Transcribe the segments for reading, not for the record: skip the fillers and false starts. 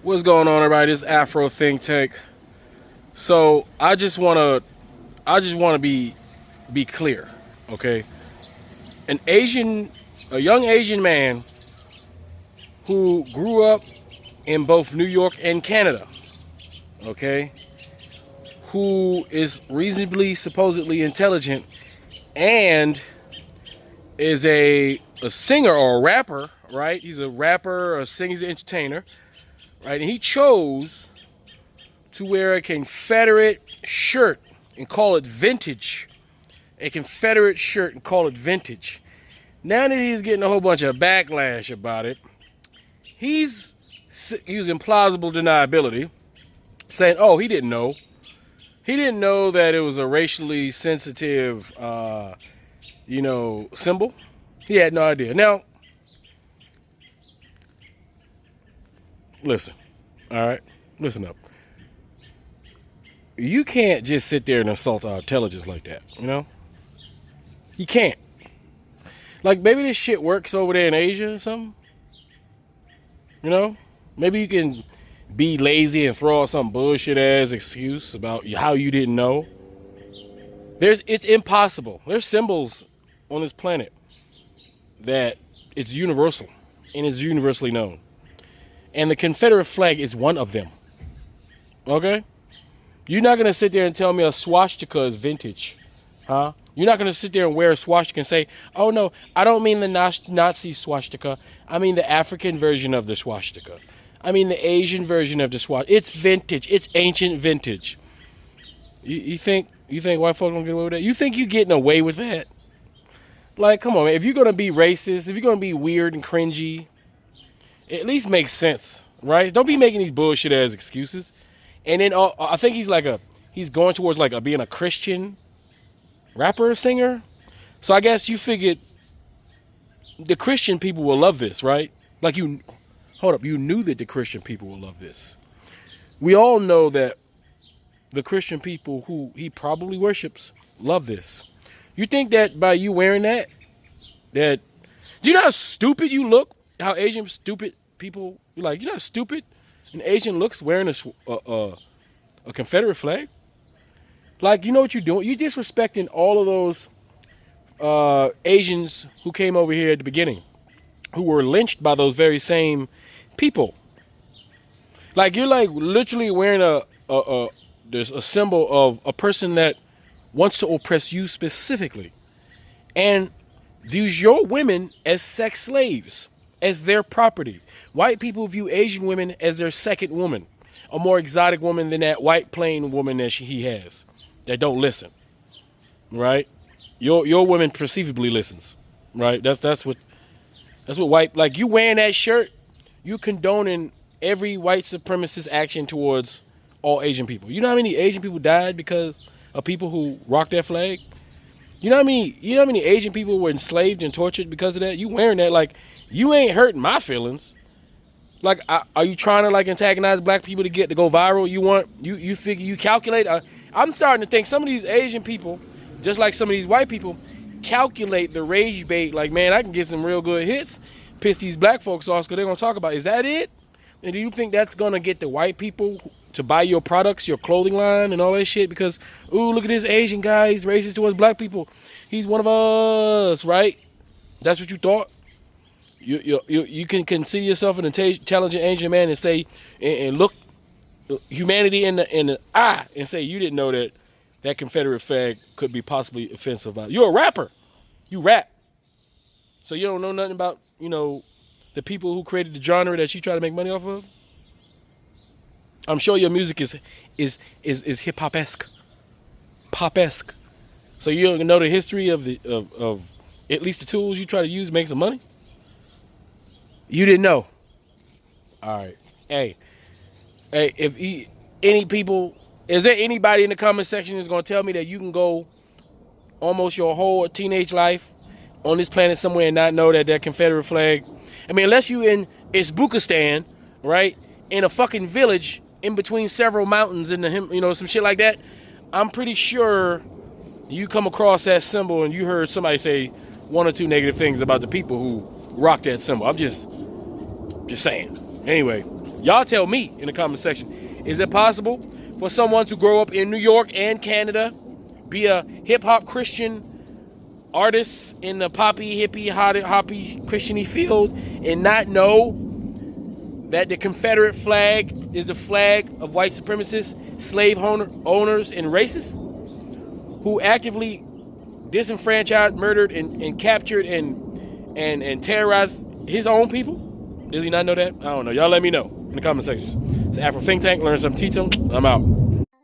What's going on, everybody? This Afro Think Tank. So I just want to be clear, okay? An Asian, a young Asian man who grew up in both New York and Canada, okay, who is reasonably, supposedly intelligent, and is a singer or a rapper, right? He's a rapper, a singer, he's an entertainer, right? And he chose to wear a Confederate shirt and call it vintage. A Confederate shirt and call it vintage. Now that he's getting a whole bunch of backlash about it, he's using plausible deniability, saying, oh, he didn't know. He didn't know that it was a racially sensitive, symbol. He had no idea. Now, listen, all right? Listen up. You can't just sit there and insult our intelligence like that, you know? You can't. Like, maybe this shit works over there in Asia or something. You know? Maybe you can be lazy and throw out some bullshit ass excuse about how you didn't know. It's impossible. There's symbols on this planet that it's universal and is universally known. And the Confederate flag is one of them. Okay? You're not going to sit there and tell me a swastika is vintage. Huh? You're not going to sit there and wear a swastika and say, oh no, I don't mean the Nazi swastika. I mean the African version of the swastika. I mean the Asian version of the swastika. It's vintage. It's ancient vintage. You think white folks don't get away with that? You think you're getting away with that? Like, come on, man. If you're going to be racist, if you're going to be weird and cringy, it at least makes sense, right? Don't be making these bullshit ass excuses. And then I think he's going towards being a Christian rapper or singer. So I guess you figured the Christian people will love this, right? You knew that the Christian people will love this. We all know that the Christian people who he probably worships love this. You think that by you wearing that do you know how stupid you look? How Asian stupid people, you know how stupid an Asian looks wearing a Confederate flag? You know what you're doing? You're disrespecting all of those Asians who came over here at the beginning, who were lynched by those very same people. You're literally wearing there's a symbol of a person that wants to oppress you specifically and views your women as sex slaves, as their property. White people view Asian women as their second woman, a more exotic woman than that white plain woman that he has that don't listen, right? Your woman perceivably listens, right? That's what white, you wearing that shirt, you condoning every white supremacist action towards all Asian people. You know how many Asian people died because of people who rock that flag? You know how many Asian people were enslaved and tortured because of that? You wearing that, you ain't hurting my feelings. Are you trying to antagonize black people to go viral? You figure, you calculate. I'm starting to think some of these Asian people, just like some of these white people, calculate the rage bait. Man, I can get some real good hits, piss these black folks off because they're gonna talk about. Is that it? And do you think that's gonna get the white people to buy your products, your clothing line, and all that shit? Because, ooh, look at this Asian guy. He's racist towards black people. He's one of us, right? That's what you thought. You can consider yourself an intelligent Asian man and say and look humanity in the eye and say you didn't know that Confederate flag could be possibly offensive. You're a rapper. You rap. So you don't know nothing about, the people who created the genre that you try to make money off of? I'm sure your music is hip hop-esque. Pop-esque. So you don't know the history of at least the tools you try to use to make some money? You didn't know. All right. Hey, is there anybody in the comment section that's going to tell me that you can go almost your whole teenage life on this planet somewhere and not know that Confederate flag? I mean, unless you in Uzbekistan, right, in a fucking village in between several mountains in some shit like that, I'm pretty sure you come across that symbol and you heard somebody say one or two negative things about the people who rock that symbol. I'm just saying. Anyway, y'all tell me in the comment section, is it possible for someone to grow up in New York and Canada, be a hip-hop Christian artist in the poppy, hippie, hoppy, Christian-y field, and not know that the Confederate flag is the flag of white supremacists, slave owners, and racists who actively disenfranchised, murdered, and captured and terrorized his own people? Does he not know that? I don't know. Y'all let me know in the comment section. It's Afro Think Tank. Learn something, teach them. I'm out.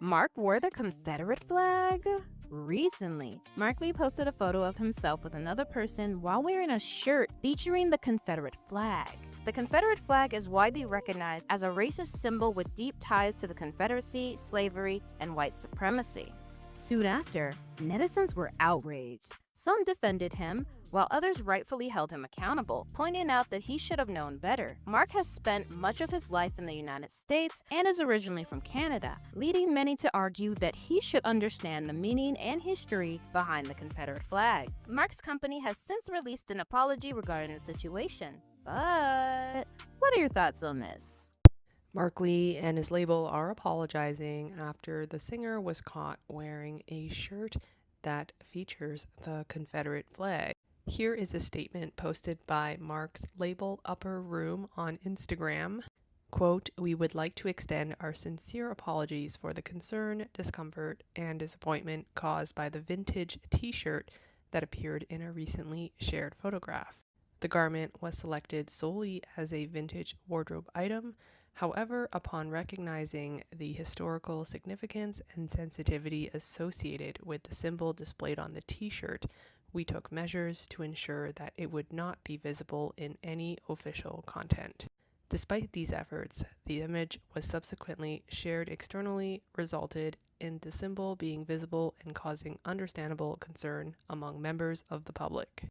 Mark wore the Confederate flag? Recently, Mark Lee posted a photo of himself with another person while wearing a shirt featuring the Confederate flag. The Confederate flag is widely recognized as a racist symbol with deep ties to the Confederacy, slavery, and white supremacy. Soon after, netizens were outraged. Some defended him, while others rightfully held him accountable, pointing out that he should have known better. Mark has spent much of his life in the United States and is originally from Canada, leading many to argue that he should understand the meaning and history behind the Confederate flag. Mark's company has since released an apology regarding the situation. But what are your thoughts on this? Mark Lee and his label are apologizing after the singer was caught wearing a shirt that features the Confederate flag. Here is a statement posted by Mark's label Upper Room on Instagram. Quote, "We would like to extend our sincere apologies for the concern, discomfort, and disappointment caused by the vintage t-shirt that appeared in a recently shared photograph. The garment was selected solely as a vintage wardrobe item. However, upon recognizing the historical significance and sensitivity associated with the symbol displayed on the t-shirt, we took measures to ensure that it would not be visible in any official content. Despite these efforts, the image was subsequently shared externally, resulted in the symbol being visible and causing understandable concern among members of the public.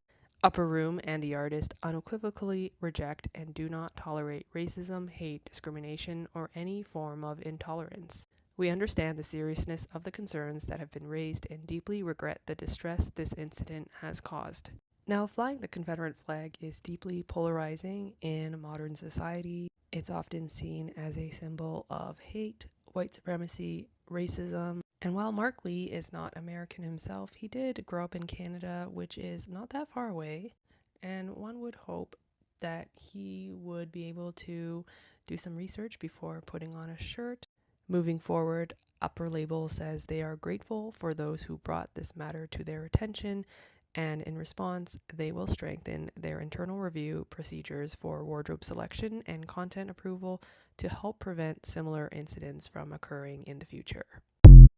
Upper Room and the artist unequivocally reject and do not tolerate racism, hate, discrimination, or any form of intolerance. We understand the seriousness of the concerns that have been raised and deeply regret the distress this incident has caused." Now, flying the Confederate flag is deeply polarizing in modern society. It's often seen as a symbol of hate, white supremacy, racism. And while Mark Lee is not American himself, he did grow up in Canada, which is not that far away. And one would hope that he would be able to do some research before putting on a shirt. Moving forward, Upper Label says they are grateful for those who brought this matter to their attention, and in response, they will strengthen their internal review procedures for wardrobe selection and content approval to help prevent similar incidents from occurring in the future.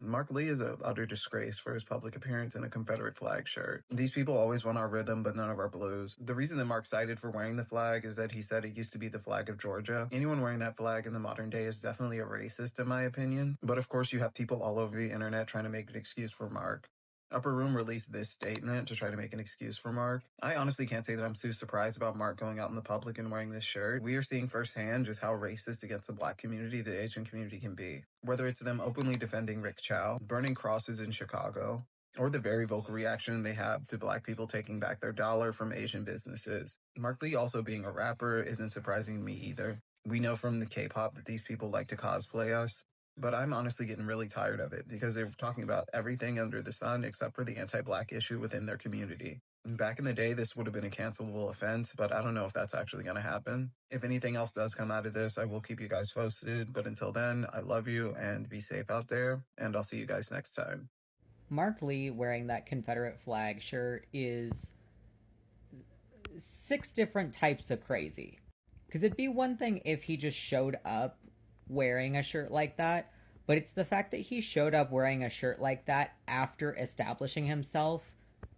Mark Lee is an utter disgrace for his public appearance in a Confederate flag shirt. These people always want our rhythm, but none of our blues. The reason that Mark cited for wearing the flag is that he said it used to be the flag of Georgia. Anyone wearing that flag in the modern day is definitely a racist, in my opinion. But of course, you have people all over the internet trying to make an excuse for Mark. Upper Room released this statement to try to make an excuse for Mark. I honestly can't say that I'm too surprised about Mark going out in the public and wearing this shirt. We are seeing firsthand just how racist against the Black community the Asian community can be. Whether it's them openly defending Rick Chow, burning crosses in Chicago, or the very vocal reaction they have to Black people taking back their dollar from Asian businesses. Mark Lee also being a rapper isn't surprising to me either. We know from the K-pop that these people like to cosplay us. But I'm honestly getting really tired of it because they're talking about everything under the sun except for the anti-Black issue within their community. Back in the day, this would have been a cancelable offense, but I don't know if that's actually going to happen. If anything else does come out of this, I will keep you guys posted. But until then, I love you and be safe out there, and I'll see you guys next time. Mark Lee wearing that Confederate flag shirt is 6 different types of crazy. Because it'd be one thing if he just showed up wearing a shirt like that, but it's the fact that he showed up wearing a shirt like that after establishing himself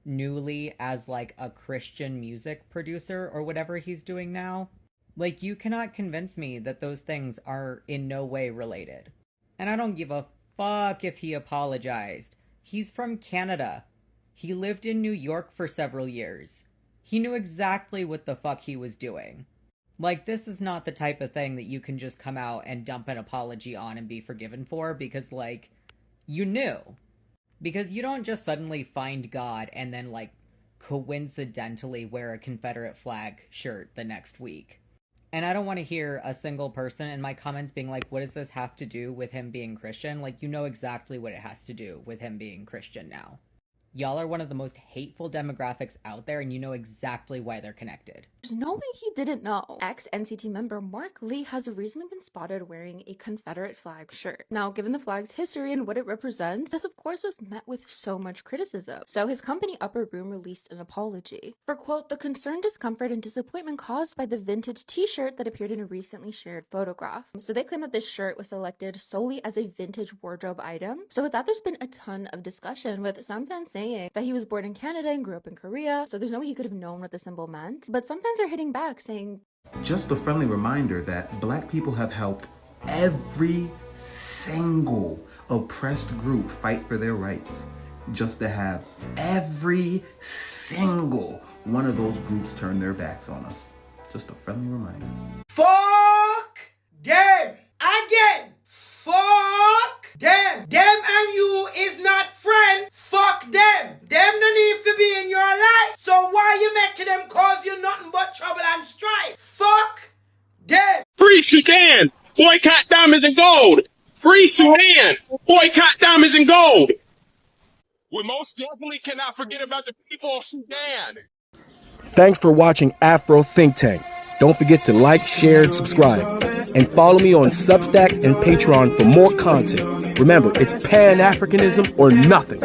newly as like a Christian music producer or whatever he's doing now. Like, you cannot convince me that those things are in no way related. And I don't give a fuck if he apologized. He's from Canada. He lived in New York for several years. He knew exactly what the fuck he was doing. Like, this is not the type of thing that you can just come out and dump an apology on and be forgiven for because, like, you knew. Because you don't just suddenly find God and then, like, coincidentally wear a Confederate flag shirt the next week. And I don't want to hear a single person in my comments being like, what does this have to do with him being Christian? Like, you know exactly what it has to do with him being Christian now. Y'all are one of the most hateful demographics out there, and you know exactly why they're connected. There's no way he didn't know. Ex-NCT member Mark Lee has recently been spotted wearing a Confederate flag shirt. Now, given the flag's history and what it represents, this of course was met with so much criticism. So his company Upper Room released an apology for, quote, the concern, discomfort, and disappointment caused by the vintage t-shirt that appeared in a recently shared photograph. So they claim that this shirt was selected solely as a vintage wardrobe item. So with that, there's been a ton of discussion, with some fans saying that he was born in Canada and grew up in Korea, so there's no way he could have known what the symbol meant. But some fans are hitting back saying, just a friendly reminder that Black people have helped every single oppressed group fight for their rights, just to have every single one of those groups turn their backs on us. Just a friendly reminder. Fuck them again. Fuck them. Them and you is not friend. Fuck them. Them no need to be in your life. So why you making them cause you nothing but trouble and strife? Fuck them. Free Sudan. Boycott diamonds and gold. Free Sudan. Boycott diamonds and gold. We most definitely cannot forget about the people of Sudan. Thanks for watching Afro Think Tank. Don't forget to like, share, and subscribe. And follow me on Substack and Patreon for more content. Remember, it's Pan-Africanism or nothing.